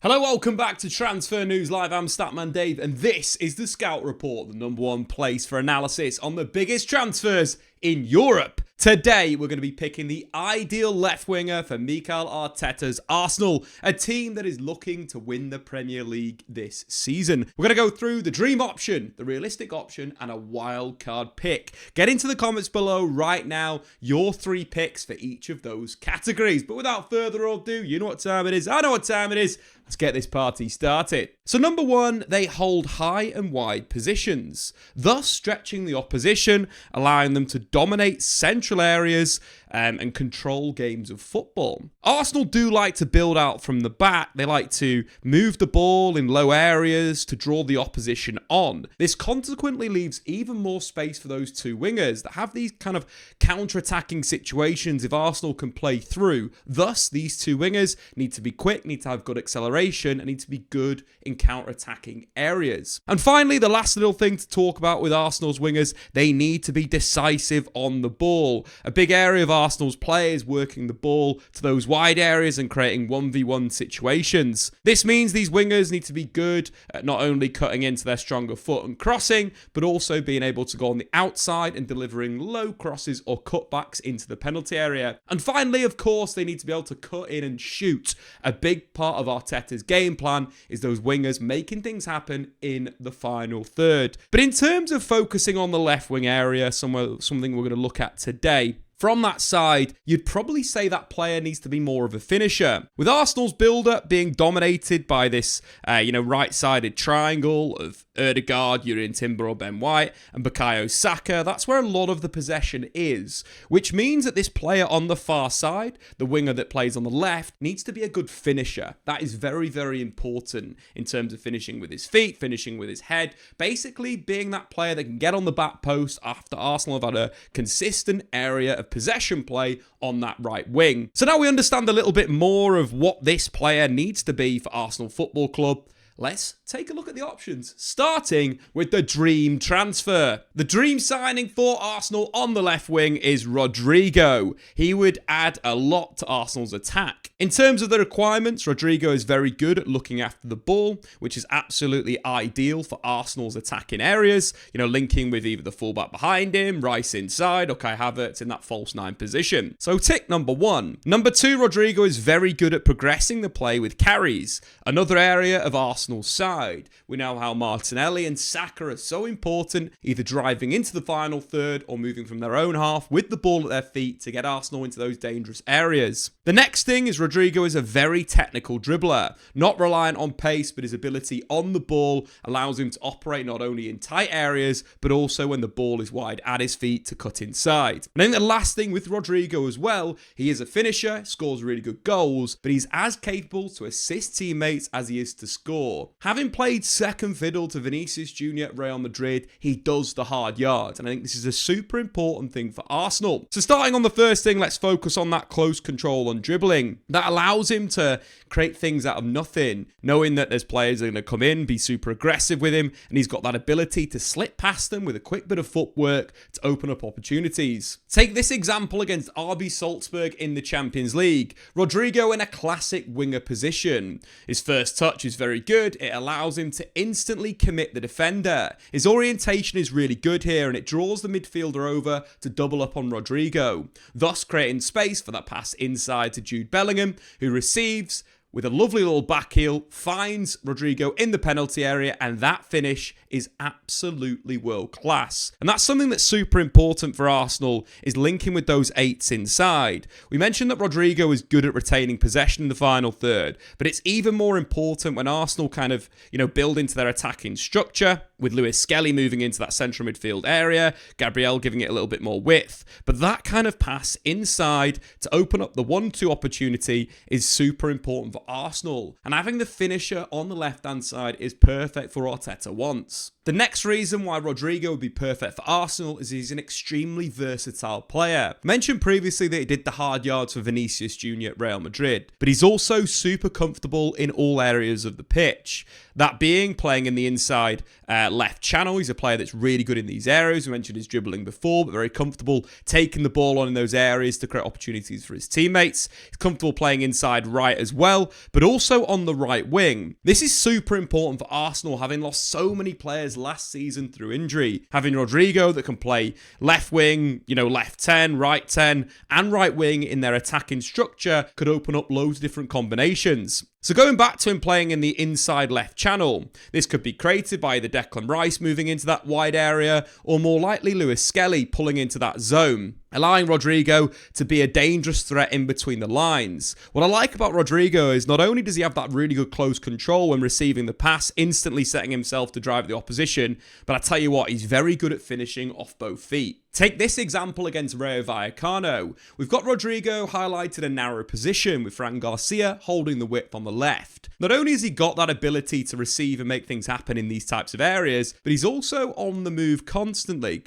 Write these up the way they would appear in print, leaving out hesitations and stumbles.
Hello, welcome back to Transfer News Live. I'm Statman Dave, and this is the Scout Report, the number one place for analysis on the biggest transfers in Europe. Today, we're going to be picking the ideal left winger for Mikel Arteta's Arsenal, a team that is looking to win the Premier League this season. We're going to go through the dream option, the realistic option, and a wild card pick. Get into the comments below right now your 3 picks for each of those categories. But without further ado, you know what time it is. I know what time it is. Let's get this party started. So number 1, they hold high and wide positions, thus stretching the opposition, allowing them to dominate central areas and control games of football. Arsenal do like to build out from the back. They like to move the ball in low areas to draw the opposition on. This consequently leaves even more space for those 2 wingers that have these kind of counter-attacking situations if Arsenal can play through. Thus, these 2 wingers need to be quick, need to have good acceleration, and need to be good in counter-attacking areas. And finally, the last little thing to talk about with Arsenal's wingers, they need to be decisive on the ball. A big area of Arsenal's play is working the ball to those wide areas and creating 1v1 situations. This means these wingers need to be good at not only cutting into their stronger foot and crossing, but also being able to go on the outside and delivering low crosses or cutbacks into the penalty area. And finally, of course, they need to be able to cut in and shoot. A big part of Arteta's game plan is those wingers making things happen in the final third. But in terms of focusing on the left wing area, something we're going to look at today, from that side, you'd probably say that player needs to be more of a finisher. With Arsenal's build-up being dominated by this, right-sided triangle of Odegaard, Yuri Timber or Ben White, and Bukayo Saka, that's where a lot of the possession is, which means that this player on the far side, the winger that plays on the left, needs to be a good finisher. That is very, very important in terms of finishing with his feet, finishing with his head, basically being that player that can get on the back post after Arsenal have had a consistent area of possession play on that right wing. So now we understand a little bit more of what this player needs to be for Arsenal Football Club. Let's take a look at the options, starting with the dream transfer. The dream signing for Arsenal on the left wing is Rodrygo. He would add a lot to Arsenal's attack. In terms of the requirements, Rodrigo is very good at looking after the ball, which is absolutely ideal for Arsenal's attacking areas, linking with either the fullback behind him, Rice inside, or Kai Havertz in that false 9 position. So tick number 1. Number 2, Rodrigo is very good at progressing the play with carries. Another area of Arsenal's side. We know how Martinelli and Saka are so important, either driving into the final third or moving from their own half with the ball at their feet to get Arsenal into those dangerous areas. The next thing is Rodrigo is a very technical dribbler, not reliant on pace, but his ability on the ball allows him to operate not only in tight areas, but also when the ball is wide at his feet to cut inside. And then the last thing with Rodrigo as well, he is a finisher, scores really good goals, but he's as capable to assist teammates as he is to score. Having played second fiddle to Vinicius Jr. at Real Madrid, he does the hard yards, and I think this is a super important thing for Arsenal. So starting on the first thing, let's focus on that close control on dribbling. That allows him to create things out of nothing, knowing that there's players that are going to come in, be super aggressive with him, and he's got that ability to slip past them with a quick bit of footwork to open up opportunities. Take this example against RB Salzburg in the Champions League. Rodrigo in a classic winger position. His first touch is very good. It allows him to instantly commit the defender. His orientation is really good here, and it draws the midfielder over to double up on Rodrigo, thus creating space for that pass inside to Jude Bellingham, who receives with a lovely little back heel, finds Rodrigo in the penalty area, and that finish is absolutely world class. And that's something that's super important for Arsenal, is linking with those 8s inside. We mentioned that Rodrigo is good at retaining possession in the final third, but it's even more important when Arsenal kind of, build into their attacking structure, with Lewis Skelly moving into that central midfield area, Gabriel giving it a little bit more width. But that kind of pass inside to open up the 1-2 opportunity is super important for Arsenal. And having the finisher on the left-hand side is perfect for Arteta wants. The next reason why Rodrigo would be perfect for Arsenal is he's an extremely versatile player. I mentioned previously that he did the hard yards for Vinicius Jr. at Real Madrid, but he's also super comfortable in all areas of the pitch. That being playing in the inside left channel. He's a player that's really good in these areas. We mentioned his dribbling before, but very comfortable taking the ball on in those areas to create opportunities for his teammates. He's comfortable playing inside right as well, but also on the right wing. This is super important for Arsenal, having lost so many players last season through injury. Having Rodrygo that can play left wing, left 10, right 10, and right wing in their attacking structure could open up loads of different combinations. So going back to him playing in the inside left channel, this could be created by either Declan Rice moving into that wide area, or more likely Lewis Skelly pulling into that zone, allowing Rodrigo to be a dangerous threat in between the lines. What I like about Rodrigo is not only does he have that really good close control when receiving the pass, instantly setting himself to drive the opposition, but I tell you what, he's very good at finishing off both feet. Take this example against Rayo Vallecano. We've got Rodrigo highlighted a narrow position with Fran Garcia holding the width on the left. Not only has he got that ability to receive and make things happen in these types of areas, but he's also on the move constantly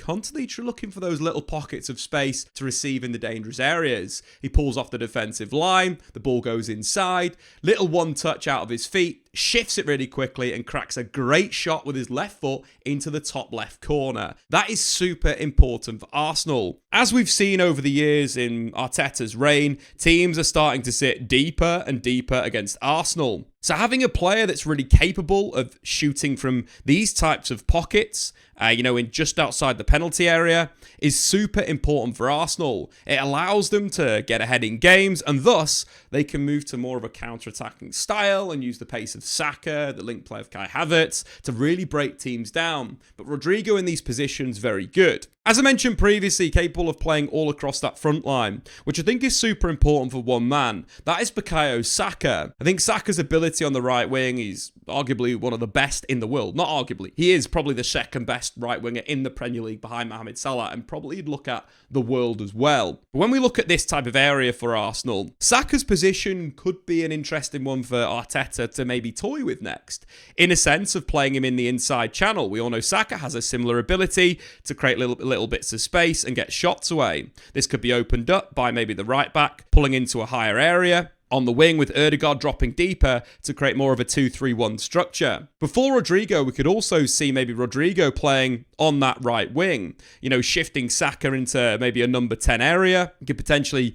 looking for those little pockets of space to receive in the dangerous areas. He pulls off the defensive line, the ball goes inside, little one touch out of his feet, shifts it really quickly and cracks a great shot with his left foot into the top left corner. That is super important for Arsenal. As we've seen over the years in Arteta's reign, teams are starting to sit deeper and deeper against Arsenal. So having a player that's really capable of shooting from these types of pockets, in just outside the penalty area, is super important for Arsenal. It allows them to get ahead in games, and thus they can move to more of a counter-attacking style and use the pace of Saka, the link play of Kai Havertz, to really break teams down. But Rodrigo in these positions, very good. As I mentioned previously, capable of playing all across that front line, which I think is super important for one man. That is Bukayo Saka. I think Saka's ability on the right wing is arguably one of the best in the world. Not arguably. He is probably the second best right winger in the Premier League behind Mohamed Salah, and probably you'd look at the world as well. But when we look at this type of area for Arsenal, Saka's position could be an interesting one for Arteta to maybe toy with next, in a sense of playing him in the inside channel. We all know Saka has a similar ability to create little bits of space and get shots away. This could be opened up by maybe the right back pulling into a higher area on the wing, with Odegaard dropping deeper to create more of a 2-3-1 structure. Before Rodrygo, we could also see maybe Rodrigo playing on that right wing, shifting Saka into maybe a number 10 area. You could potentially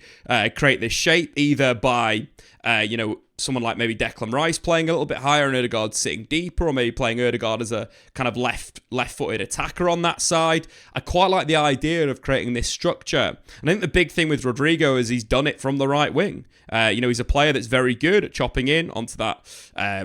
create this shape either by, someone like maybe Declan Rice playing a little bit higher and Odegaard sitting deeper, or maybe playing Odegaard as a kind of left-footed attacker on that side. I quite like the idea of creating this structure. And I think the big thing with Rodrigo is he's done it from the right wing. He's a player that's very good at chopping in onto that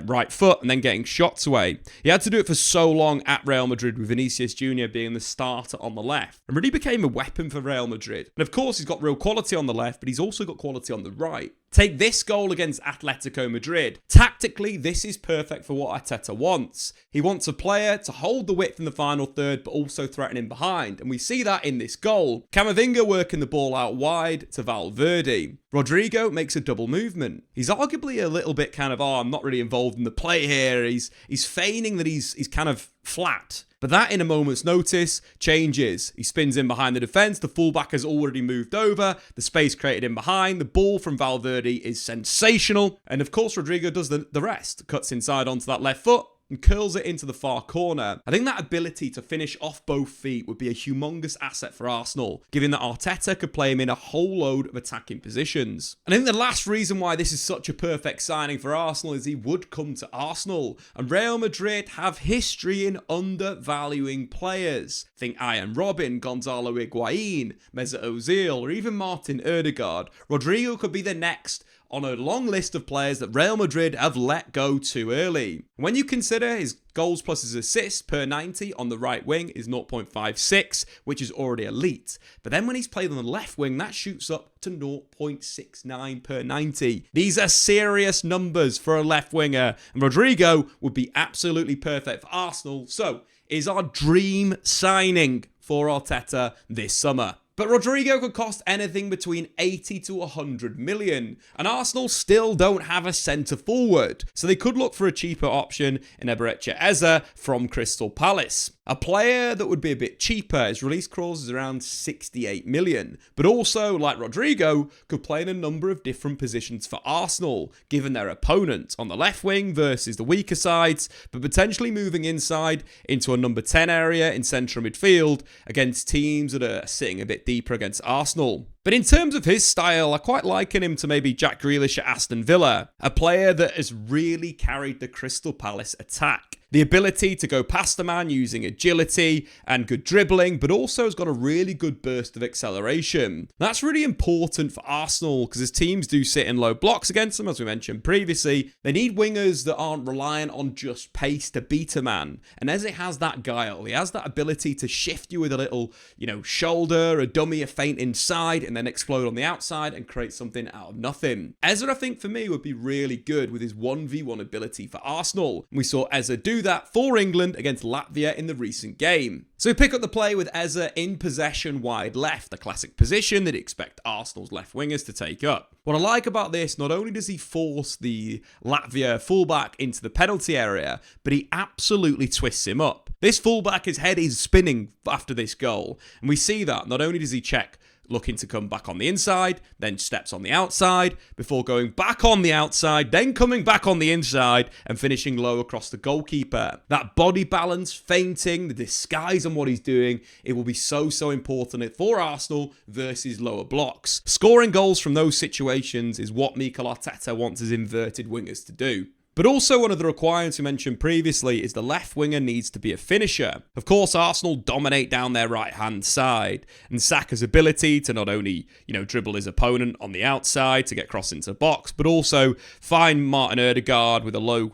right foot and then getting shots away. He had to do it for so long at Real Madrid, with Vinicius Jr. being the starter on the left, and really became a weapon for Real Madrid. And of course, he's got real quality on the left, but he's also got quality on the right. Take this goal against Atletico Madrid. Tactically, this is perfect for what Arteta wants. He wants a player to hold the width in the final third, but also threaten him behind. And we see that in this goal. Camavinga working the ball out wide to Valverde. Rodrigo makes a double movement. He's arguably a little bit kind of, I'm not really involved in the play here. He's feigning that he's kind of flat. But that, in a moment's notice, changes. He spins in behind the defence. The fullback has already moved over. The space created in behind. The ball from Valverde is sensational. And of course, Rodrigo does the rest. Cuts inside onto that left foot and curls it into the far corner. I think that ability to finish off both feet would be a humongous asset for Arsenal, given that Arteta could play him in a whole load of attacking positions. And I think the last reason why this is such a perfect signing for Arsenal is he would come to Arsenal. And Real Madrid have history in undervaluing players. Think Ian Robin, Gonzalo Higuain, Mesut Ozil, or even Martin Odegaard. Rodrigo could be the next on a long list of players that Real Madrid have let go too early. When you consider his goals plus his assists per 90 on the right wing is 0.56, which is already elite. But then when he's played on the left wing, that shoots up to 0.69 per 90. These are serious numbers for a left winger, and Rodrigo would be absolutely perfect for Arsenal. So, is our dream signing for Arteta this summer. But Rodrigo could cost anything between 80 to 100 million, and Arsenal still don't have a centre forward, so they could look for a cheaper option in Eberechi Eze from Crystal Palace. A player that would be a bit cheaper, his release clause is around 68 million, but also, like Rodrigo, could play in a number of different positions for Arsenal, given their opponent on the left wing versus the weaker sides, but potentially moving inside into a number 10 area in central midfield against teams that are sitting a bit deeper against Arsenal. But in terms of his style, I quite liken him to maybe Jack Grealish at Aston Villa, a player that has really carried the Crystal Palace attack. The ability to go past a man using agility and good dribbling, but also has got a really good burst of acceleration. That's really important for Arsenal because as teams do sit in low blocks against them, as we mentioned previously, they need wingers that aren't reliant on just pace to beat a man. And Eze has that guile. He has that ability to shift you with a little, shoulder, a dummy, a feint inside, and then explode on the outside and create something out of nothing. Eze, I think, for me, would be really good with his 1v1 ability for Arsenal. We saw Eze do that for England against Latvia in the recent game. So we pick up the play with Eze in possession wide left, a classic position that you expect Arsenal's left wingers to take up. What I like about this, not only does he force the Latvia fullback into the penalty area, but he absolutely twists him up. This fullback, his head is spinning after this goal, and we see that. Not only does he check looking to come back on the inside, then steps on the outside, before going back on the outside, then coming back on the inside, and finishing low across the goalkeeper. That body balance, feinting, the disguise on what he's doing, it will be so important for Arsenal versus lower blocks. Scoring goals from those situations is what Mikel Arteta wants his inverted wingers to do. But also one of the requirements we mentioned previously is the left winger needs to be a finisher. Of course, Arsenal dominate down their right-hand side, and Saka's ability to not only, dribble his opponent on the outside to get crossed into the box, but also find Martin Odegaard with a low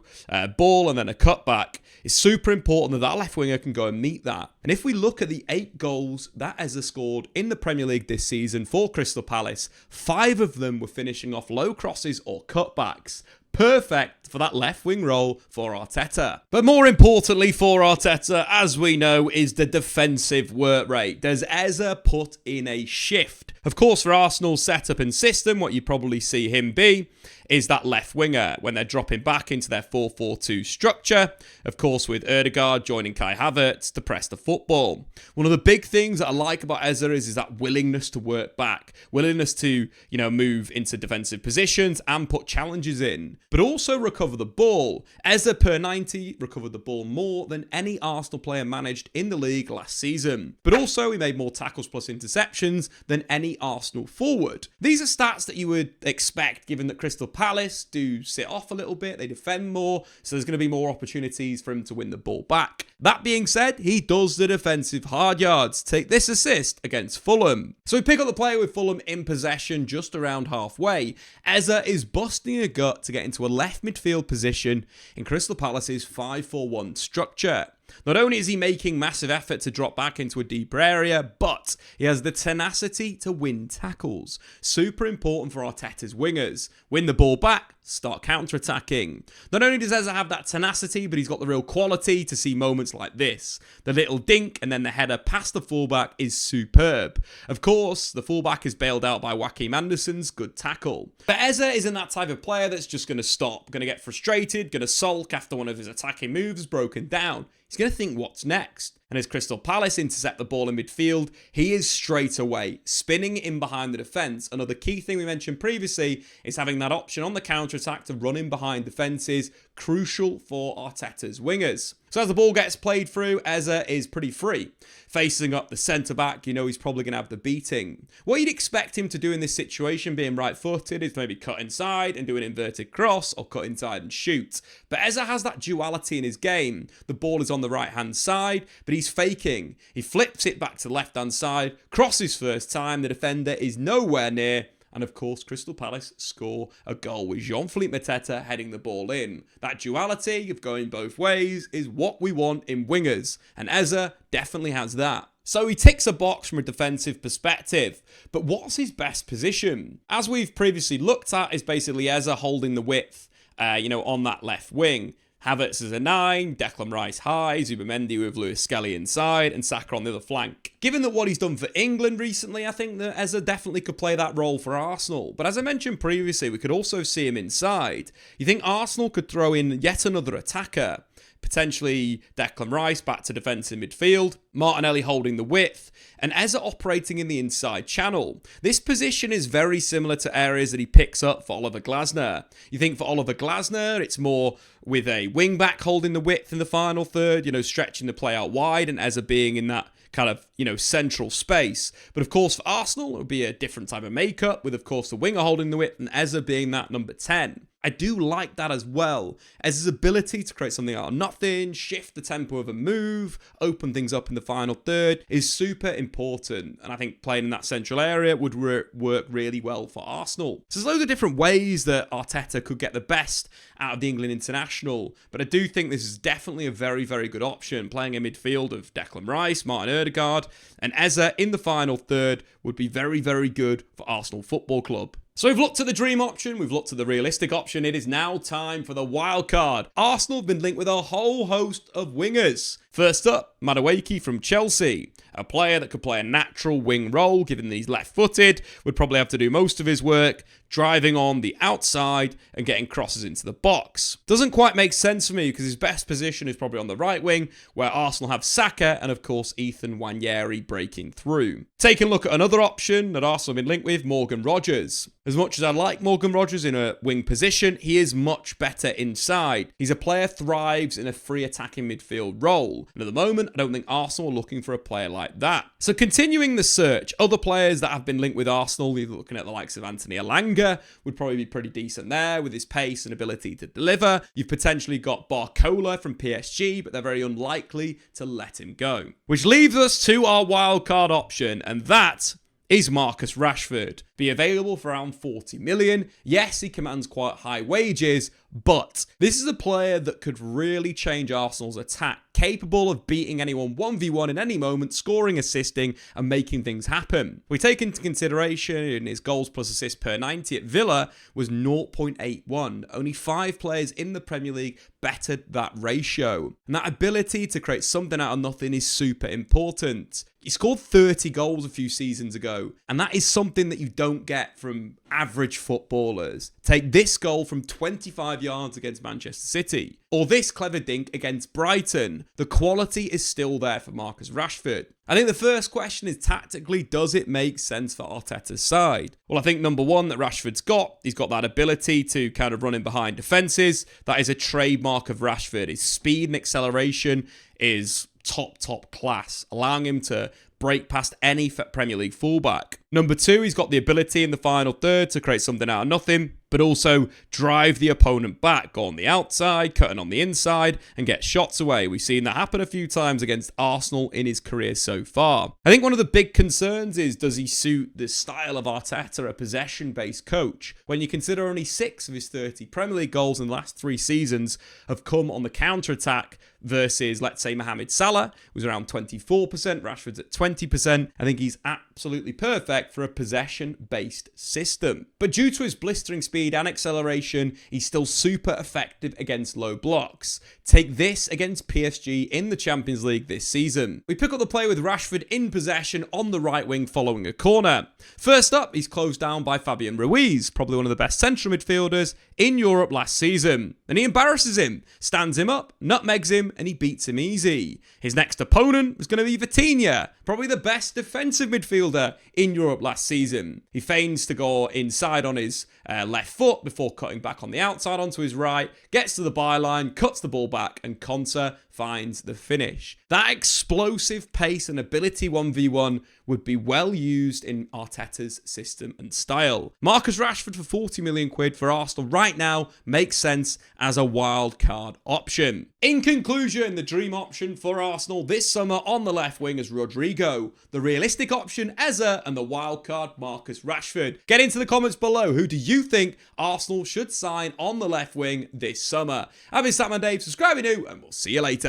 ball and then a cutback is super important that left winger can go and meet that. And if we look at the 8 goals that Eze scored in the Premier League this season for Crystal Palace, 5 of them were finishing off low crosses or cutbacks. Perfect for that left wing role for Arteta. But more importantly for Arteta, as we know, is the defensive work rate. Does Eze put in a shift? Of course, for Arsenal's setup and system, what you probably see him be is that left winger when they're dropping back into their 4-4-2 structure. Of course, with Odegaard joining Kai Havertz to press the football. One of the big things that I like about Eze is that willingness to work back, willingness to, move into defensive positions and put challenges in, but also recover the ball. Eze per 90 recovered the ball more than any Arsenal player managed in the league last season. But also he made more tackles plus interceptions than any Arsenal forward. These are stats that you would expect given that Crystal Palace do sit off a little bit, they defend more, so there's going to be more opportunities for him to win the ball back. That being said, he does the defensive hard yards. Take this assist against Fulham. So we pick up the play with Fulham in possession just around halfway. Eze is busting a gut to get into a left midfield position in Crystal Palace's 5-4-1 structure. Not only is he making massive effort to drop back into a deeper area, but he has the tenacity to win tackles. Super important for Arteta's wingers. Win the ball back, start counter-attacking. Not only does Eze have that tenacity, but he's got the real quality to see moments like this. The little dink and then the header past the fullback is superb. Of course, the fullback is bailed out by Joachim Andersen's good tackle. But Eze isn't that type of player that's just going to stop, going to get frustrated, going to sulk after one of his attacking moves is broken down. He's going to think, what's next? And as Crystal Palace intercept the ball in midfield, he is straight away spinning in behind the defence. Another key thing we mentioned previously is having that option on the counter-attack to run in behind defences, crucial for Arteta's wingers. So as the ball gets played through, Eze is pretty free. Facing up the centre-back, he's probably going to have the beating. What you'd expect him to do in this situation, being right-footed, is maybe cut inside and do an inverted cross, or cut inside and shoot. But Eze has that duality in his game. The ball is on the right-hand side, but he's faking. He flips it back to the left-hand side, crosses first time, the defender is nowhere near, and of course, Crystal Palace score a goal with Jean-Philippe Mateta heading the ball in. That duality of going both ways is what we want in wingers, and Eze definitely has that. So he ticks a box from a defensive perspective, but what's his best position? As we've previously looked at, is basically Eze holding the width, on that left wing. Havertz is a 9, Declan Rice high, Zubimendi with Lewis Skelly inside, and Saka on the other flank. Given that what he's done for England recently, I think that Eze definitely could play that role for Arsenal. But as I mentioned previously, we could also see him inside. You think Arsenal could throw in yet another attacker? Potentially Declan Rice back to defensive midfield, Martinelli holding the width, and Eze operating in the inside channel. This position is very similar to areas that he picks up for Oliver Glasner. You think for Oliver Glasner, it's more with a wing back holding the width in the final third, stretching the play out wide, and Eze being in that kind of, central space. But of course, for Arsenal, it would be a different type of makeup, with, of course, the winger holding the width and Eze being that number 10. I do like that as well, as his ability to create something out of nothing, shift the tempo of a move, open things up in the final third is super important. And I think playing in that central area would work really well for Arsenal. So there's loads of different ways that Arteta could get the best out of the England international. But I do think this is definitely a very, very good option. Playing a midfield of Declan Rice, Martin Odegaard, and Eze in the final third would be very, very good for Arsenal Football Club. So we've looked at the dream option, we've looked at the realistic option. It is now time for the wild card. Arsenal have been linked with a whole host of wingers. First up, Madueke from Chelsea. A player that could play a natural wing role, given that he's left-footed, would probably have to do most of his work driving on the outside and getting crosses into the box. Doesn't quite make sense for me because his best position is probably on the right wing, where Arsenal have Saka and, of course, Ethan Nwaneri breaking through. Taking a look at another option that Arsenal have been linked with, Morgan Rogers. As much as I like Morgan Rogers in a wing position, he is much better inside. He's a player thrives in a free attacking midfield role. And at the moment, I don't think Arsenal are looking for a player like that. So continuing the search, other players that have been linked with Arsenal, you're looking at the likes of Anthony Elanga, would probably be pretty decent there with his pace and ability to deliver. You've potentially got Barcola from PSG, but they're very unlikely to let him go. Which leaves us to our wildcard option, and that is Marcus Rashford. Be available for around 40 million. Yes, he commands quite high wages, but this is a player that could really change Arsenal's attack, capable of beating anyone 1v1 in any moment, scoring, assisting, and making things happen. We take into consideration his goals plus assists per 90 at Villa was 0.81. Only 5 players in the Premier League bettered that ratio. And that ability to create something out of nothing is super important. He scored 30 goals a few seasons ago, and that is something that you don't get from average footballers. Take this goal from 25 yards against Manchester City, or this clever dink against Brighton. The quality is still there for Marcus Rashford. I think the first question is tactically, does it make sense for Arteta's side? Well, I think number one that Rashford's got, he's got that ability to kind of run in behind defences. That is a trademark of Rashford. His speed and acceleration is top class, allowing him to break past any Premier League fullback. Number two, he's got the ability in the final third to create something out of nothing, but also drive the opponent back, go on the outside, cutting on the inside, and get shots away. We've seen that happen a few times against Arsenal in his career so far. I think one of the big concerns is, does he suit the style of Arteta, a possession-based coach? When you consider only 6 of his 30 Premier League goals in the last 3 seasons have come on the counter-attack versus, let's say, Mohamed Salah, who's around 24%, Rashford's at 20%. I think he's absolutely perfect for a possession-based system. But due to his blistering speed and acceleration, he's still super effective against low blocks. Take this against PSG in the Champions League this season. We pick up the play with Rashford in possession on the right wing following a corner. First up, he's closed down by Fabian Ruiz, probably one of the best central midfielders in Europe last season. And he embarrasses him, stands him up, nutmegs him, and he beats him easy. His next opponent was going to be Vitinha, probably the best defensive midfielder in Europe last season. He feigns to go inside on his left foot before cutting back on the outside onto his right, gets to the byline, cuts the ball back, and Konsa finds the finish. That explosive pace and ability 1v1 would be well used in Arteta's system and style. Marcus Rashford for 40 million quid for Arsenal right now makes sense as a wild card option. In conclusion, the dream option for Arsenal this summer on the left wing is Rodrygo, the realistic option Eze, and the wild card Marcus Rashford. Get into the comments below, who do you think Arsenal should sign on the left wing this summer? I've been Statman Dave, subscribe if you're new, and we'll see you later.